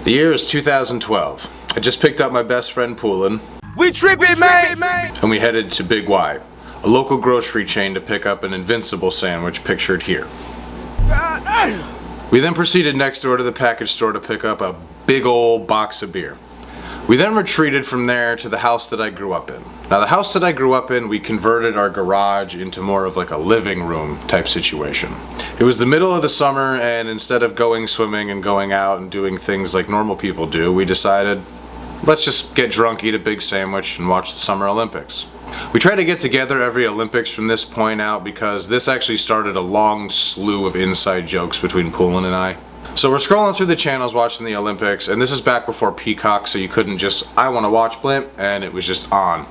The year is 2012. I just picked up my best friend Poolin. We trippin', man! And we headed to Big Y, a local grocery chain, to pick up an Invincible sandwich pictured here. We then proceeded next door to the package store to pick up a big old box of beer. We then retreated from there to the house that I grew up in. Now, the house that I grew up in, we converted our garage into more of like a living room type situation. It was the middle of the summer, and instead of going swimming and going out and doing things like normal people do, we decided, let's just get drunk, eat a big sandwich, and watch the Summer Olympics. We try to get together every Olympics from this point out because this actually started a long slew of inside jokes between Poolin and I. So we're scrolling through the channels watching the Olympics, and this is back before Peacock, so you couldn't just, I want to watch blimp, and it was just on.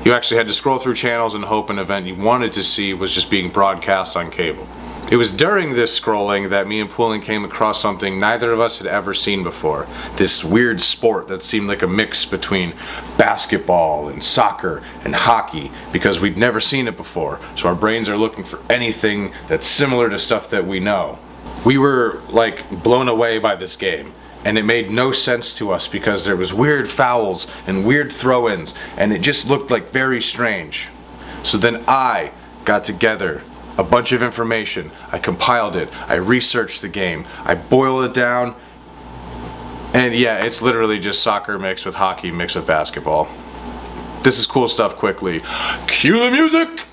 You actually had to scroll through channels and hope an event you wanted to see was just being broadcast on cable. It was during this scrolling that me and Poolin came across something neither of us had ever seen before. This weird sport that seemed like a mix between basketball and soccer and hockey, because we'd never seen it before. So our brains are looking for anything that's similar to stuff that we know. We were like blown away by this game, and it made no sense to us because there was weird fouls and weird throw-ins, and it just looked like very strange. So then I got together a bunch of information, I compiled it, I researched the game, I boiled it down, and yeah, it's literally just soccer mixed with hockey mixed with basketball. This is cool stuff. Quickly, cue the music!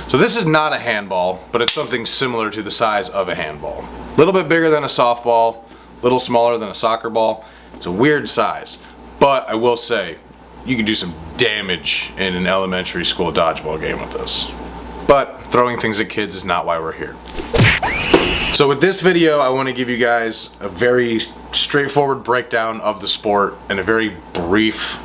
So this is not a handball, but it's something similar to the size of a handball. A little bit bigger than a softball, a little smaller than a soccer ball. It's a weird size, but I will say, you can do some damage in an elementary school dodgeball game with this. But throwing things at kids is not why we're here. So with this video, I want to give you guys a very straightforward breakdown of the sport and a very brief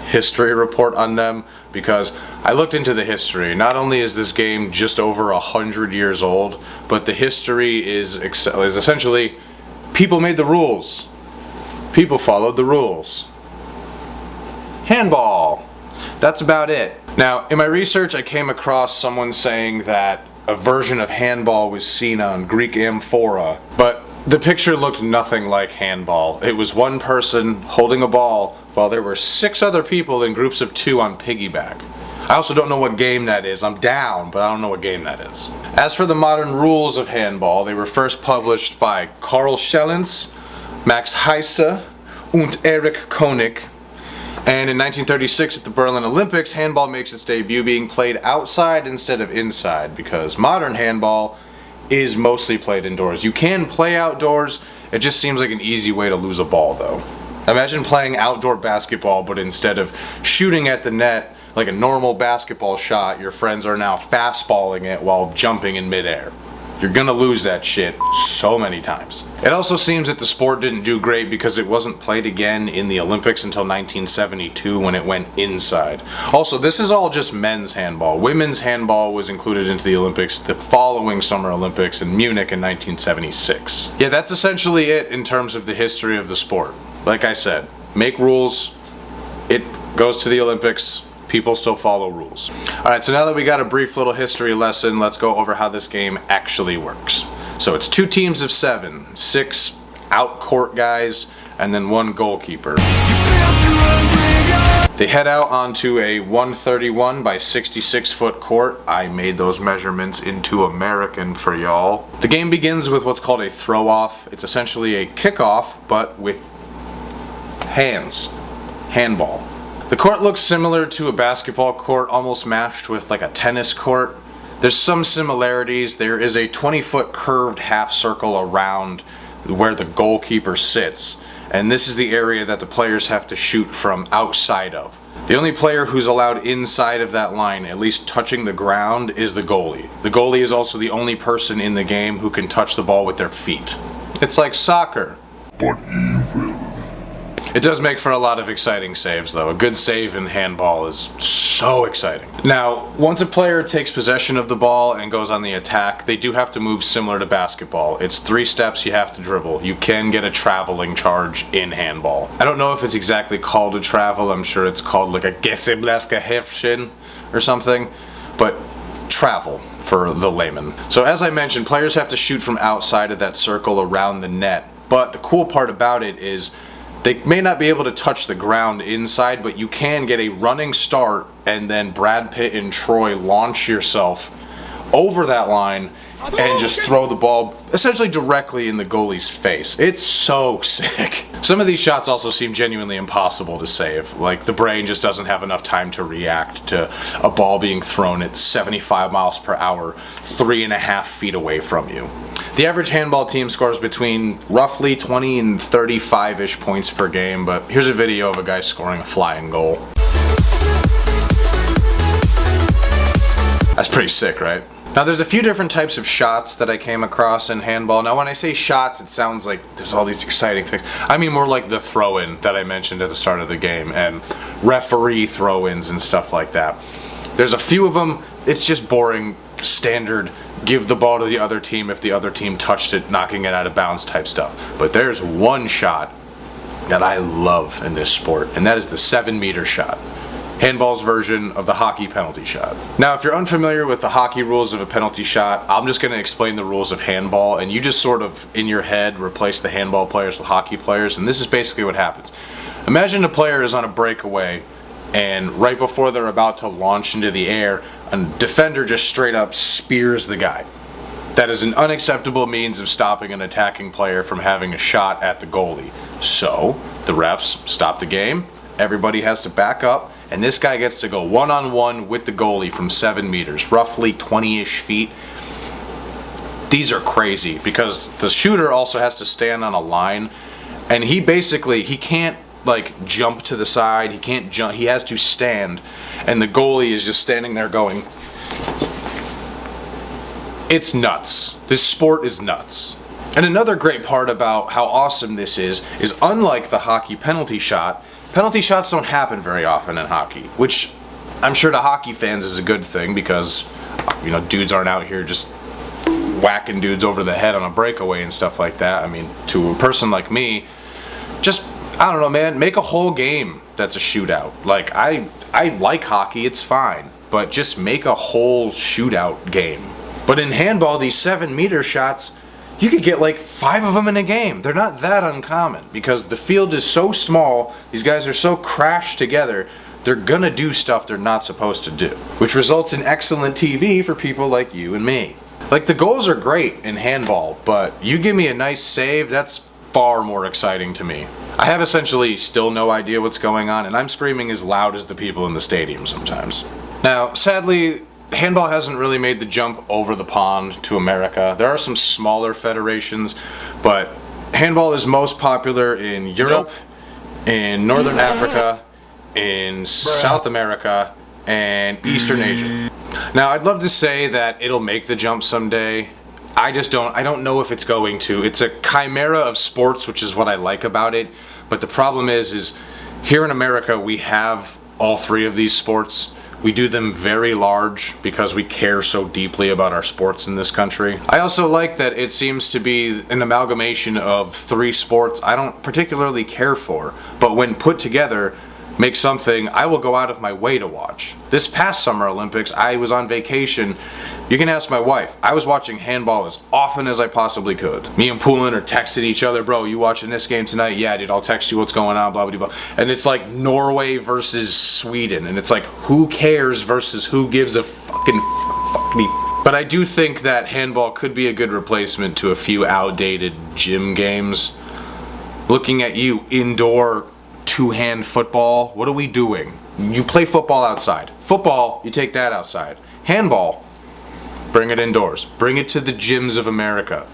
history report on them, because I looked into the history. Not only is this game just over 100 years old, but the history is essentially people made the rules. People followed the rules. Handball. That's about it. Now, in my research, I came across someone saying that a version of handball was seen on Greek amphora, but the picture looked nothing like handball. It was one person holding a ball while there were 6 other people in groups of 2 on piggyback. I also don't know what game that is. I'm down, but I don't know what game that is. As for the modern rules of handball, they were first published by Karl Schellens, Max Heisse, und Erich Koenig. And in 1936 at the Berlin Olympics, handball makes its debut, being played outside instead of inside, because modern handball is mostly played indoors. You can play outdoors, it just seems like an easy way to lose a ball though. Imagine playing outdoor basketball, but instead of shooting at the net like a normal basketball shot, your friends are now fastballing it while jumping in midair. You're gonna lose that shit so many times. It also seems that the sport didn't do great because it wasn't played again in the Olympics until 1972 when it went inside. Also, this is all just men's handball. Women's handball was included into the Olympics the following Summer Olympics in Munich in 1976. Yeah, that's essentially it in terms of the history of the sport. Like I said, make rules, it goes to the Olympics, people still follow rules. Alright, so now that we got a brief little history lesson, let's go over how this game actually works. So it's 2 teams of 7, 6 out-court guys, and then 1 goalkeeper. They head out onto a 131 by 66 foot court. I made those measurements into American for y'all. The game begins with what's called a throw-off. It's essentially a kickoff, but with hands. Handball. The court looks similar to a basketball court, almost matched with like a tennis court. There's some similarities. There is a 20-foot curved half circle around where the goalkeeper sits, and this is the area that the players have to shoot from outside of. The only player who's allowed inside of that line, at least touching the ground, is the goalie. The goalie is also the only person in the game who can touch the ball with their feet. It's like soccer, but evil. It does make for a lot of exciting saves, though. A good save in handball is so exciting. Now, once a player takes possession of the ball and goes on the attack, they do have to move similar to basketball. It's 3 steps you have to dribble. You can get a traveling charge in handball. I don't know if it's exactly called a travel. I'm sure it's called like a Geseblaska or something, but travel for the layman. So as I mentioned, players have to shoot from outside of that circle around the net. But the cool part about it is they may not be able to touch the ground inside, but you can get a running start and then Brad Pitt and Troy launch yourself over that line and just throw the ball essentially directly in the goalie's face. It's so sick. Some of these shots also seem genuinely impossible to save. Like, the brain just doesn't have enough time to react to a ball being thrown at 75 miles per hour 3.5 feet away from you. The average handball team scores between roughly 20 and 35-ish points per game, but here's a video of a guy scoring a flying goal. That's pretty sick, right? Now, there's a few different types of shots that I came across in handball. Now, when I say shots, it sounds like there's all these exciting things. I mean more like the throw-in that I mentioned at the start of the game and referee throw-ins and stuff like that. There's a few of them. It's just boring, standard, give the ball to the other team if the other team touched it, knocking it out of bounds type stuff. But there's one shot that I love in this sport, and that is the 7-meter shot. Handball's version of the hockey penalty shot. Now, if you're unfamiliar with the hockey rules of a penalty shot, I'm just going to explain the rules of handball, and you just sort of, in your head, replace the handball players with hockey players, and this is basically what happens. Imagine a player is on a breakaway, and right before they're about to launch into the air, a defender just straight up spears the guy. That is an unacceptable means of stopping an attacking player from having a shot at the goalie. So, the refs stop the game, everybody has to back up, and this guy gets to go one-on-one with the goalie from 7 meters, roughly 20-ish feet. These are crazy because the shooter also has to stand on a line, and he can't like jump to the side, he can't jump, he has to stand, and the goalie is just standing there going, it's nuts. This sport is nuts. And another great part about how awesome this is unlike the hockey penalty shot, penalty shots don't happen very often in hockey, which I'm sure to hockey fans is a good thing because, you know, dudes aren't out here just whacking dudes over the head on a breakaway and stuff like that. I mean, to a person like me, just, I don't know, man, make a whole game that's a shootout. Like, I like hockey, it's fine, but just make a whole shootout game. But in handball, these 7-meter shots, you could get like 5 of them in a game. They're not that uncommon because the field is so small, these guys are so crashed together, they're gonna do stuff they're not supposed to do, which results in excellent TV for people like you and me. Like, the goals are great in handball, but you give me a nice save, that's far more exciting to me. I have essentially still no idea what's going on, and I'm screaming as loud as the people in the stadium sometimes. Now, sadly, handball hasn't really made the jump over the pond to America. There are some smaller federations, but handball is most popular in Europe, in Northern Africa, in South America, and Eastern Asia. Now, I'd love to say that it'll make the jump someday. I don't know if it's going to. It's a chimera of sports, which is what I like about it. But the problem is here in America, we have all 3 of these sports. We do them very large because we care so deeply about our sports in this country. I also like that it seems to be an amalgamation of 3 sports I don't particularly care for, but when put together, make something I will go out of my way to watch. This past Summer Olympics, I was on vacation. You can ask my wife. I was watching handball as often as I possibly could. Me and Poulin are texting each other, bro, you watching this game tonight? Yeah, dude, I'll text you what's going on, blah, blah, blah. And it's like Norway versus Sweden, and it's like, who cares versus who gives a fucking But I do think that handball could be a good replacement to a few outdated gym games. Looking at you, indoor 2-hand football, what are we doing? You play football outside. Football, you take that outside. Handball, bring it indoors. Bring it to the gyms of America.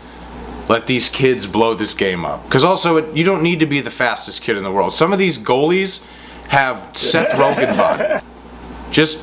Let these kids blow this game up. Because also, you don't need to be the fastest kid in the world. Some of these goalies have Seth Rogen body. Just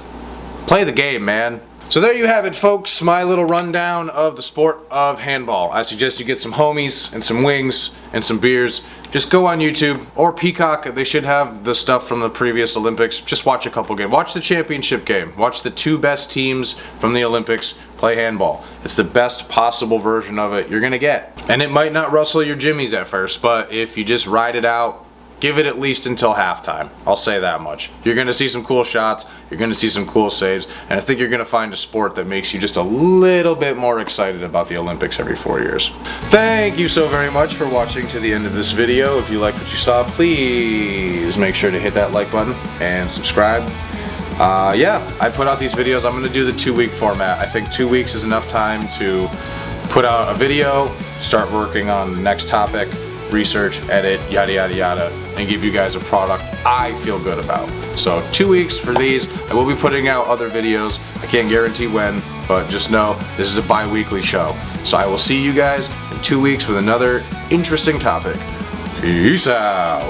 play the game, man. So there you have it, folks, my little rundown of the sport of handball. I suggest you get some homies and some wings and some beers. Just go on YouTube or Peacock. They should have the stuff from the previous Olympics. Just watch a couple games. Watch the championship game. Watch the 2 best teams from the Olympics play handball. It's the best possible version of it you're gonna get. And it might not rustle your jimmies at first, but if you just ride it out, give it at least until halftime. I'll say that much. You're going to see some cool shots, you're going to see some cool saves, and I think you're going to find a sport that makes you just a little bit more excited about the Olympics every 4 years. Thank you so very much for watching to the end of this video. If you liked what you saw, please make sure to hit that like button and subscribe. Yeah, I put out these videos. I'm going to do the 2-week format. I think 2 weeks is enough time to put out a video, start working on the next topic, research, edit, yada yada yada, and give you guys a product I feel good about. So 2 weeks for these. I will be putting out other videos. I can't guarantee when, but just know this is a bi-weekly show. So I will see you guys in 2 weeks with another interesting topic. Peace out.